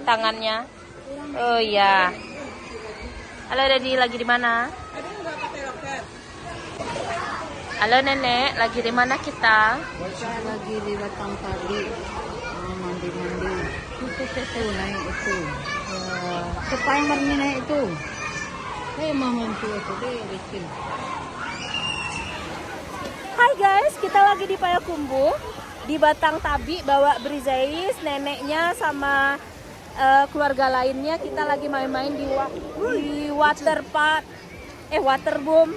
tangannya. Oh iya. Halo Dedi, lagi di mana? Halo Nenek, lagi di mana kita? Lagi di Batang tadi. Mandi-mandi. Itu naik itu. Siapa yang baru naik itu? Saya mau mantu itu deh, bikin. Hai guys, kita lagi di Payakumbuh di Batang Tabi, bawa Brizais, neneknya sama keluarga lainnya. Kita lagi main-main di water park, waterboom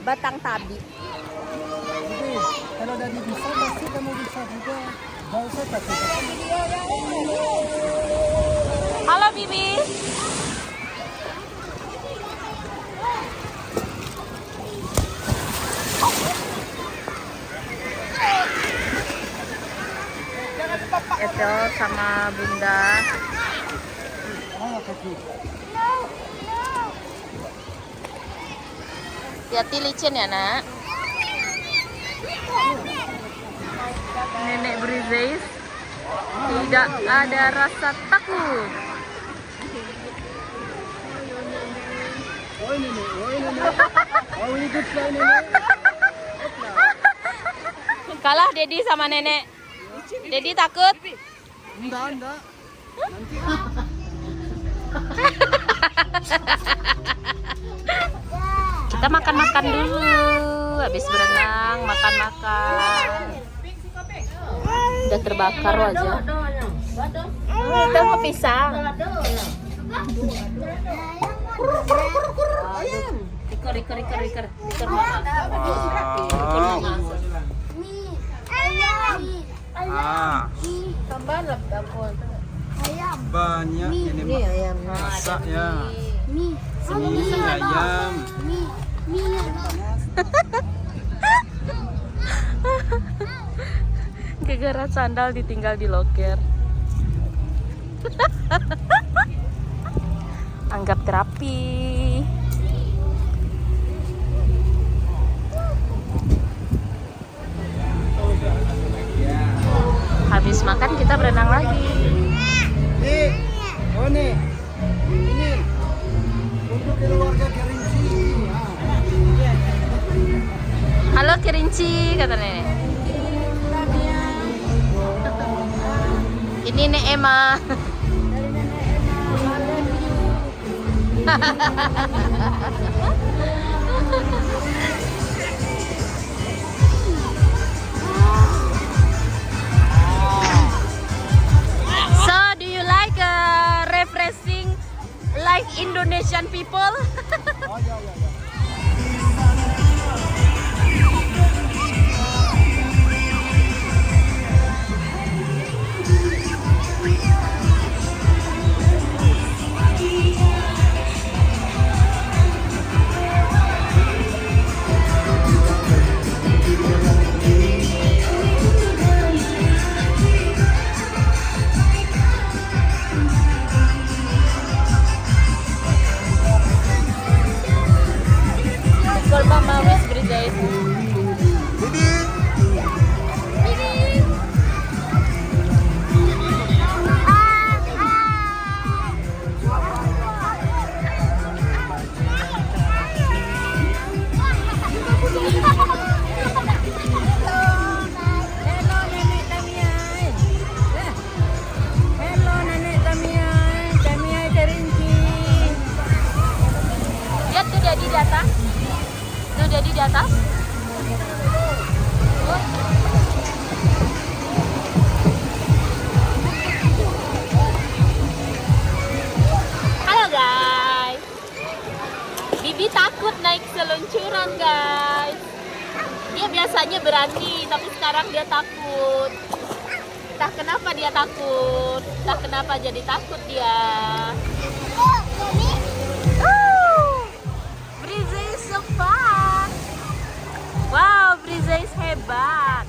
Batang Tabi. Jadi, kalau dari bisa pasti kamu bisa juga. Gak usah takut. Halo Bibi. Itu sama Bunda. Hati-hati licin ya nak. Nenek Brizais tidak ada rasa takut. Oi nenek. Oh ikut saya nenek. Kalah Dedi sama nenek. Dedi takut? Enggak. Nanti. Kita makan-makan dulu. Habis berenang, makan-makan. Udah terbakar wajah. Kita mau pisang. Iker. Tambahan lah dapur. Banyak ini ayam. masak ya. Ini ayam. Gegara sandal ditinggal di loker. Anggap terapi. Habis makan kita berenang lagi. Nih, ini untuk keluarga Kerinci. Halo Kerinci, kata nenek. Ini Nek Emma. So, do you like refreshing like Indonesian people? Oh ya. Korban mawis Brizais. Lihat tuh Dedi di atas. Tuh Dedi di atas. Halo guys. Bibi takut naik seluncuran guys. Dia biasanya berani, tapi sekarang dia takut. Entah kenapa dia takut. Entah kenapa jadi takut dia. Brizais so fun. Wow, Brizais hebat.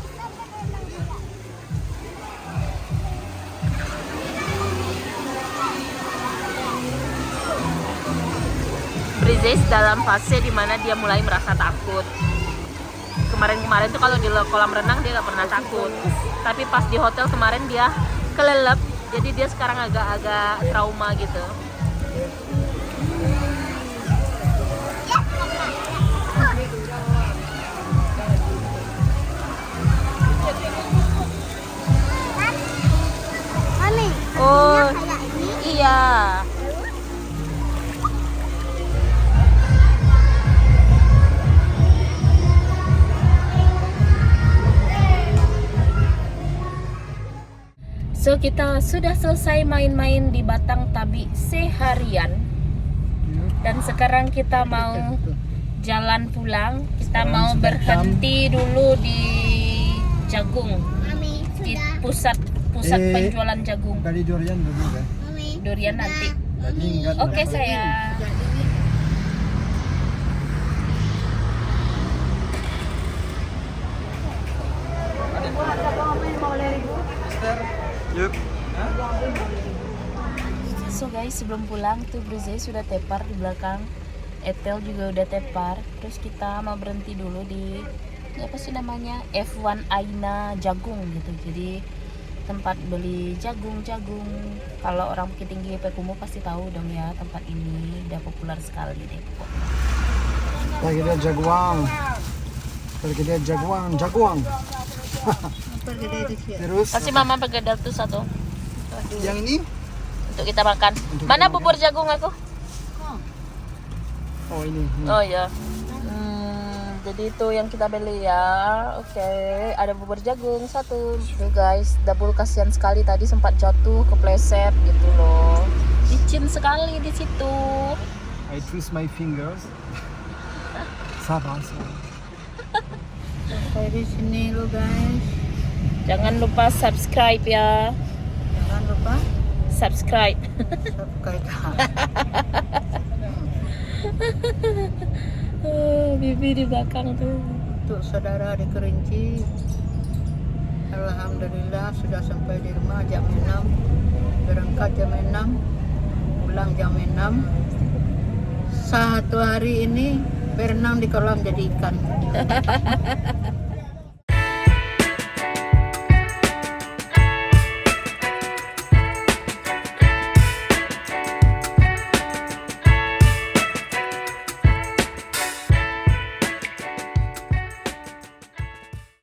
Brizais dalam fase dimana dia mulai merasa takut. Kemarin tuh kalau di kolam renang dia gak pernah takut. Tapi pas di hotel kemarin dia kelelep Jadi dia sekarang agak-agak trauma gitu. Mami, Oh, kayak ini. iya. So kita sudah selesai main-main di Batang Tabi seharian dan sekarang kita mau jalan pulang. Kita Sekarang mau sudah berhenti dulu di Jagung, Mami, di sudah. pusat penjualan jagung. Kali durian dulu kan. Mami, Durian nanti. Tadi enggak. Oke sayang. Yuk. So guys, sebelum pulang tuh Brizay sudah tepar di belakang. Etel juga udah tepar. Terus kita mau berhenti dulu di apa sih namanya? F1 Aina Jagung gitu. Jadi tempat beli jagung-jagung. Kalau orang Bukit Tinggi Pekumu pasti tahu dong ya, tempat ini udah populer sekali deh pokoknya. Lagi dia jaguang. Lagi dia jaguang. Terus Kasih mama pegedal tuh satu yang ini? untuk kita makan. Mana bubur jagung aku? Oh ini. Oh ya. Jadi itu yang kita beli ya. Oke, ada bubur jagung satu. Tuh guys, double kasihan sekali tadi sempat jatuh, kepleset gitu loh. Licin sekali di situ. I twist my fingers. Sabar. Sampai di sini lo guys. Jangan lupa subscribe ya. Jangan lupa Subscribe. subscribe. Bibi di belakang tuh. Untuk saudara di Kerinci, alhamdulillah sudah sampai di rumah jam 6, berangkat jam 6, pulang jam 6. Satu hari ini berenang di kolam jadi ikan.